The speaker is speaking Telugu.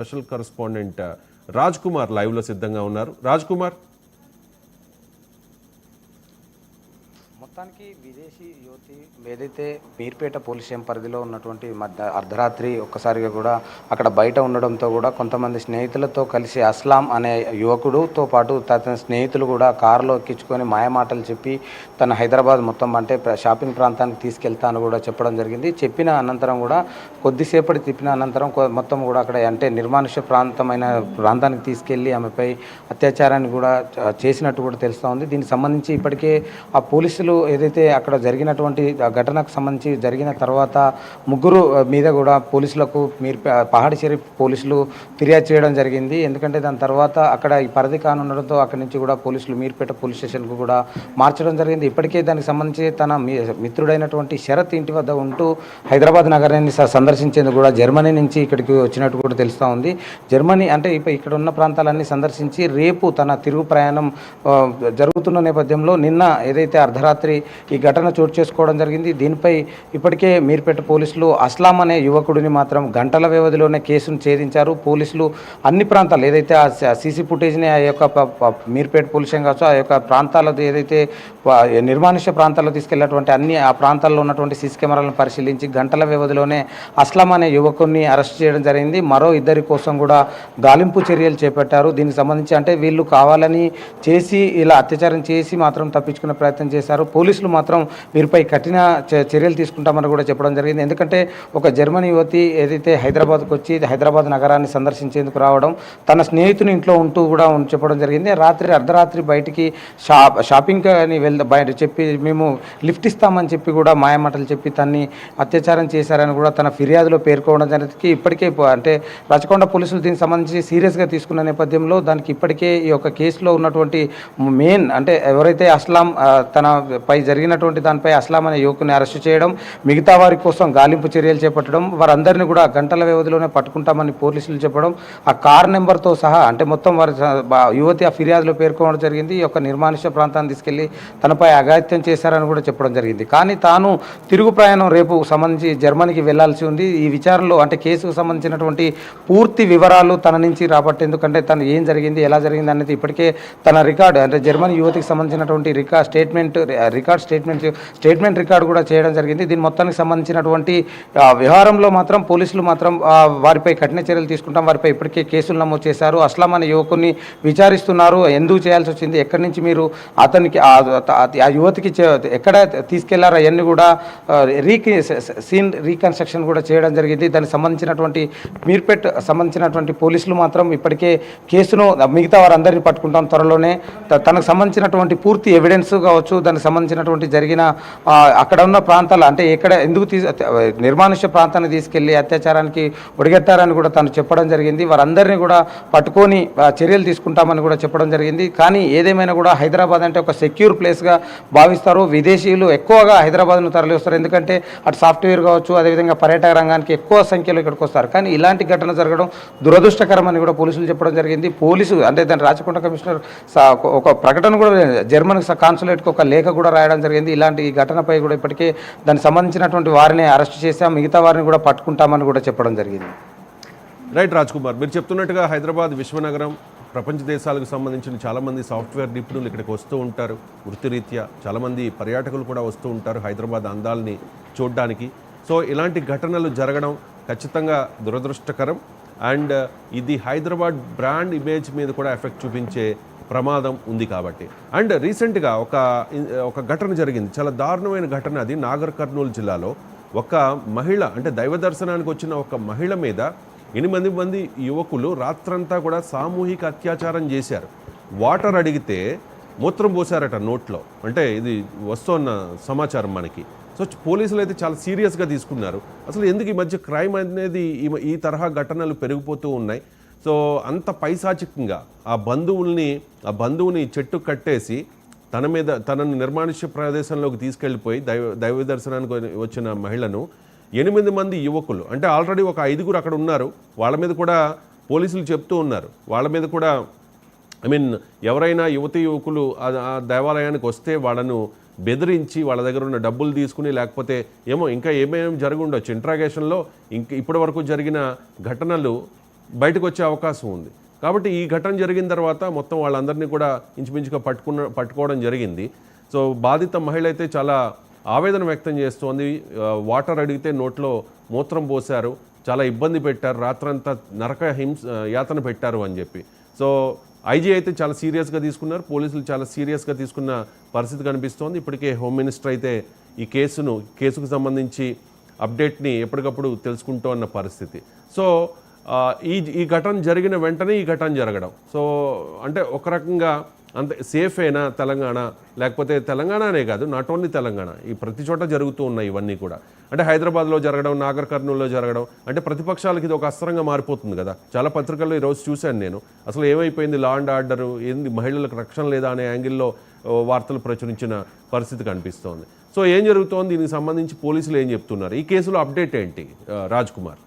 స్పెషల్ కరెస్పాండెంట్ రాజ్ కుమార్ లైవ్లో సిద్ధంగా ఉన్నారు. రాజ్ కుమార్, మొత్తానికి విదేశీ యువతి ఏదైతే మీర్పేట పోలీస్ స్టేషన్ పరిధిలో ఉన్నటువంటి అర్ధరాత్రి ఒక్కసారిగా కూడా అక్కడ బయట ఉండడంతో కూడా కొంతమంది స్నేహితులతో కలిసి అస్లాం అనే యువకుడుతో పాటు తన స్నేహితులు కూడా కారులో ఎక్కించుకొని మాయమాటలు చెప్పి తన హైదరాబాద్ మొత్తం అంటే షాపింగ్ ప్రాంతానికి తీసుకెళ్తాను కూడా చెప్పడం జరిగింది. చెప్పిన అనంతరం కూడా కొద్దిసేపటి తిప్పిన అనంతరం మొత్తం కూడా అక్కడ అంటే నిర్మానుష్య ప్రాంతానికి తీసుకెళ్లి ఆమెపై అత్యాచారాన్ని కూడా చేసినట్టు కూడా తెలుస్తూ ఉంది. దీనికి సంబంధించి ఇప్పటికే ఆ పోలీసులు ఏదైతే అక్కడ జరిగినటువంటి ఘటనకు సంబంధించి జరిగిన తర్వాత ముగ్గురు మీద కూడా పోలీసులకు పహాడి షరీఫ్ పోలీసులు ఫిర్యాదు చేయడం జరిగింది. ఎందుకంటే దాని తర్వాత అక్కడ ఈ పరిధి కానుండడంతో అక్కడి నుంచి కూడా పోలీసులు మీర్పేట పోలీస్ స్టేషన్కు కూడా మార్చడం జరిగింది. ఇప్పటికే దానికి సంబంధించి తన మిత్రుడైనటువంటి శరత్ ఇంటి వద్ద ఉంటూ హైదరాబాద్ నగరాన్ని సందర్శించేందుకు కూడా జర్మనీ నుంచి ఇక్కడికి వచ్చినట్టు కూడా తెలుస్తూ ఉంది. జర్మనీ అంటే ఇక్కడ ఉన్న ప్రాంతాలన్నీ సందర్శించి రేపు తన తిరుగు ప్రయాణం జరుగుతున్న నేపథ్యంలో నిన్న ఏదైతే అర్ధరాత్రి ఈ ఘటన చోటు చేసుకోవడం జరిగింది. దీనిపై ఇప్పటికే మీర్పేట పోలీసులు అస్లాం అనే యువకుడిని మాత్రం గంటల వ్యవధిలోనే కేసును ఛేదించారు. పోలీసులు అన్ని ప్రాంతాలు ఏదైతే ఆ సీసీ ఫుటేజ్ని ఆ యొక్క మీర్పేట పోలీస్ స్టేషన్ కావచ్చు ఆ యొక్క ప్రాంతాల్లో ఏదైతే నిర్మానుష్య ప్రాంతాల్లో తీసుకెళ్లినటువంటి ఆ ప్రాంతాల్లో ఉన్నటువంటి సీసీ కెమెరాలను పరిశీలించి గంటల వ్యవధిలోనే అస్లాం అనే యువకుడిని అరెస్ట్ చేయడం జరిగింది. మరో ఇద్దరి కోసం కూడా గాలింపు చర్యలు చేపట్టారు. దీనికి సంబంధించి అంటే వీళ్ళు కావాలని చేసి ఇలా అత్యాచారం చేసి మాత్రం తప్పించుకునే ప్రయత్నం చేశారు. పోలీసులు మాత్రం వీరిపై కఠిన చర్యలు తీసుకుంటామని కూడా చెప్పడం జరిగింది. ఎందుకంటే ఒక జర్మనీ యువతి ఏదైతే హైదరాబాద్కు వచ్చి హైదరాబాద్ నగరాన్ని సందర్శించేందుకు రావడం తన స్నేహితుని ఇంట్లో ఉంటూ కూడా చెప్పడం జరిగింది. అర్ధరాత్రి బయటికి షాపింగ్ అని బయట చెప్పి మేము లిఫ్ట్ ఇస్తామని చెప్పి కూడా మాయమాటలు చెప్పి తన్ని అత్యాచారం చేశారని కూడా తన ఫిర్యాదులో పేర్కోవడం జరిగింది. ఇప్పటికే అంటే రచకొండ పోలీసులు దీనికి సంబంధించి సీరియస్గా తీసుకున్న నేపథ్యంలో దానికి ఇప్పటికే ఈ యొక్క కేసులో ఉన్నటువంటి మెయిన్ అంటే ఎవరైతే అస్లాం తన పై జరిగినటువంటి దానిపై అస్లాం అనే యువకుని అరెస్ట్ చేయడం, మిగతా వారి కోసం గాలింపు చర్యలు చేపట్టడం, వారందరినీ కూడా గంటల వ్యవధిలోనే పట్టుకుంటామని పోలీసులు చెప్పడం, ఆ కార్ నెంబర్తో సహా అంటే మొత్తం వారి యువతి ఆ ఫిర్యాదులో పేర్కొనడం జరిగింది. ఈ యొక్క నిర్మానుష్య ప్రాంతాన్ని తీసుకెళ్లి తనపై అఘాయిత్యం చేశారని కూడా చెప్పడం జరిగింది. కానీ తాను తిరుగు ప్రయాణం రేపు సంబంధించి జర్మనీకి వెళ్లాల్సి ఉంది. ఈ విచారణలో అంటే కేసుకు సంబంధించినటువంటి పూర్తి వివరాలు తన నుంచి రాబట్టేందుకంటే తను ఏం జరిగింది ఎలా జరిగింది అనేది ఇప్పటికే తన రికార్డు అంటే జర్మనీ యువతికి సంబంధించినటువంటి స్టేట్మెంట్ రికార్డు కూడా చేయడం జరిగింది. దీని మొత్తానికి సంబంధించినటువంటి వ్యవహారంలో మాత్రం పోలీసులు మాత్రం వారిపై కఠిన చర్యలు తీసుకుంటాం, వారిపై ఇప్పటికే కేసులు నమోదు చేశారు. అస్లాం అనే యువకుని విచారిస్తున్నారు. ఎందుకు చేయాల్సి వచ్చింది, ఎక్కడి నుంచి మీరు అతనికి ఆ యువతికి ఎక్కడ తీసుకెళ్లారో అవన్నీ కూడా సీన్ రీకన్స్ట్రక్షన్ కూడా చేయడం జరిగింది. దానికి సంబంధించినటువంటి మీర్పేట్ సంబంధించినటువంటి పోలీసులు మాత్రం ఇప్పటికే కేసును మిగతా వారందరినీ పట్టుకుంటాం త్వరలోనే. తనకు సంబంధించినటువంటి పూర్తి ఎవిడెన్స్ కావచ్చు, దానికి సంబంధించినటువంటి జరిగిన అక్కడ ఉన్న ప్రాంతాలు అంటే ఎందుకు నిర్మానుష్య ప్రాంతాన్ని తీసుకెళ్లి అత్యాచారానికి ఒడిగట్టారని కూడా తను చెప్పడం జరిగింది. వారందరినీ కూడా పట్టుకొని చర్యలు తీసుకుంటామని కూడా చెప్పడం జరిగింది. కానీ ఏదేమైనా కూడా హైదరాబాద్ అంటే ఒక సెక్యూర్ ప్లేస్గా భావిస్తారు. విదేశీయులు ఎక్కువగా హైదరాబాద్ను తరలి వస్తారు. ఎందుకంటే అటు సాఫ్ట్వేర్ కావచ్చు, అదేవిధంగా పర్యాటక రంగానికి ఎక్కువ సంఖ్యలో ఇక్కడికి వస్తారు. కానీ ఇలాంటి ఘటన జరగడం దురదృష్టకరమని కూడా పోలీసులు చెప్పడం జరిగింది. పోలీసు అంటే దాని రాచకొండ కమిషనర్ ఒక ప్రకటన కూడా జర్మనీ కాన్సులేట్కి ఒక లేఖ కూడా రాయడం జరిగింది. ఇలాంటి ఈ ఘటనపై కూడా ఇప్పటికే దానికి సంబంధించినటువంటి వారిని అరెస్ట్ చేశాం, మిగతా వారిని కూడా పట్టుకుంటామని కూడా చెప్పడం జరిగింది. రైట్ రాజ్ కుమార్, మీరు చెప్తున్నట్టుగా హైదరాబాద్ విశ్వనగరం, ప్రపంచ దేశాలకు సంబంధించిన చాలామంది సాఫ్ట్వేర్ నిపుణులు ఇక్కడికి వస్తూ ఉంటారు. వృత్తిరీత్యా చాలామంది పర్యాటకులు కూడా వస్తూ ఉంటారు హైదరాబాద్ అందాలని చూడడానికి. సో ఇలాంటి ఘటనలు జరగడం ఖచ్చితంగా దురదృష్టకరం. అండ్ ఇది హైదరాబాద్ బ్రాండ్ ఇమేజ్ మీద కూడా ఎఫెక్ట్ చూపించే ప్రమాదం ఉంది కాబట్టి. అండ్ రీసెంట్గా ఒక ఘటన జరిగింది, చాలా దారుణమైన ఘటన. అది నాగర్ కర్నూలు జిల్లాలో ఒక మహిళ అంటే దైవ దర్శనానికి వచ్చిన ఒక మహిళ మీద 8 మంది యువకులు రాత్రంతా కూడా సామూహిక అత్యాచారం చేశారు. వాటర్ అడిగితే మూత్రం పోసారట నోట్లో. అంటే ఇది వస్తున్న సమాచారం మనకి. సో పోలీసులు అయితే చాలా సీరియస్గా తీసుకున్నారు. అసలు ఎందుకు ఈ మధ్య క్రైమ్ అనేది ఈ తరహా ఘటనలు పెరిగిపోతూ ఉన్నాయి. సో అంత పైశాచికంగా ఆ బంధువుని చెట్టు కట్టేసి తనను నిర్మానుష్య ప్రదేశంలోకి తీసుకెళ్ళిపోయి దైవ దర్శనానికి వచ్చిన మహిళను 8 మంది యువకులు అంటే ఆల్రెడీ ఒక 5గురు అక్కడ ఉన్నారు. వాళ్ళ మీద కూడా పోలీసులు చెప్తూ ఉన్నారు. వాళ్ళ మీద కూడా ఎవరైనా యువకులు ఆ దేవాలయానికి వస్తే వాళ్ళను బెదిరించి వాళ్ళ దగ్గర ఉన్న డబ్బులు తీసుకుని లేకపోతే ఇంకా ఏమేమి జరిగి ఉండొచ్చు ఇంట్రాగేషన్లో ఇప్పటి వరకు జరిగిన ఘటనలు బయటకు వచ్చే అవకాశం ఉంది. కాబట్టి ఈ ఘటన జరిగిన తర్వాత మొత్తం వాళ్ళందరినీ కూడా ఇంచుమించుగా పట్టుకోవడం జరిగింది. సో బాధిత మహిళ అయితే చాలా ఆవేదన వ్యక్తం చేస్తోంది. వాటర్ అడిగితే నోట్లో మూత్రం పోశారు, చాలా ఇబ్బంది పెట్టారు, రాత్రంతా నరక యాతన పెట్టారు అని చెప్పి. సో ఐజీ అయితే చాలా సీరియస్గా తీసుకున్నారు, పోలీసులు చాలా సీరియస్గా తీసుకున్న పరిస్థితి కనిపిస్తోంది. ఇప్పటికే హోమ్ మినిస్టర్ అయితే ఈ కేసుకు సంబంధించి అప్డేట్ని ఎప్పటికప్పుడు తెలుసుకుంటూ అన్న పరిస్థితి. సో ఈ ఘటన జరిగిన వెంటనే ఈ ఘటన జరగడం, సో అంటే ఒక రకంగా అంతే సేఫేనా తెలంగాణ, లేకపోతే తెలంగాణనే కాదు, నాట్ ఓన్లీ తెలంగాణ, ఈ ప్రతి చోట జరుగుతూ ఉన్నాయి ఇవన్నీ కూడా. అంటే హైదరాబాద్లో జరగడం, నాగర్ కర్నూలులో జరగడం, అంటే ప్రతిపక్షాలకి ఇది ఒక అస్త్రంగా మారిపోతుంది కదా. చాలా పత్రికల్లో ఈరోజు చూశాను నేను, అసలు ఏమైపోయింది లా అండ్ ఆర్డరు, ఏంది మహిళలకు రక్షణ లేదా అనే యాంగిల్లో వార్తలు ప్రచురించిన పరిస్థితి కనిపిస్తోంది. సో ఏం జరుగుతోంది, దీనికి సంబంధించి పోలీసులు ఏం చెప్తున్నారు, ఈ కేసులో అప్డేట్ ఏంటి రాజ్ కుమార్?